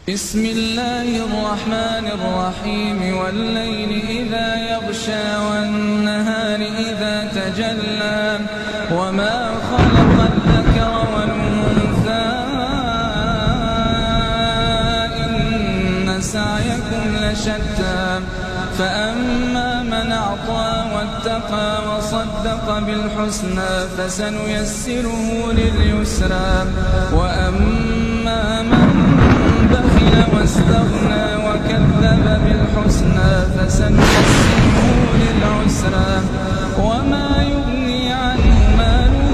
بسم الله الرحمن الرحيم والليل إذا يغشى والنهار إذا تجلى وما خلق الذكر والأنثى إن سعيكم لشتى فأما من أعطى واتقى وصدق بالحسنى فسنيسره لليسرى وأما من بخل واستغنى وكذب بالحسنى فسنيسره للعسرى وما يغني عنه ماله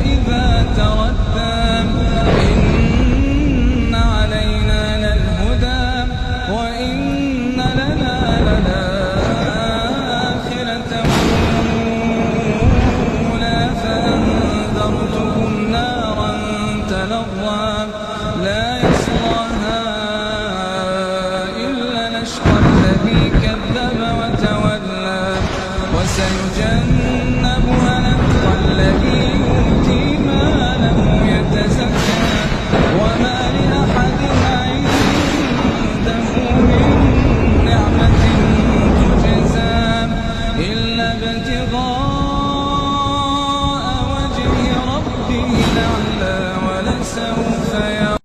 إذا تردى إن علينا للهدى وإن لنا للآخرة والأولى فأنذرتكم نارا تلظى لا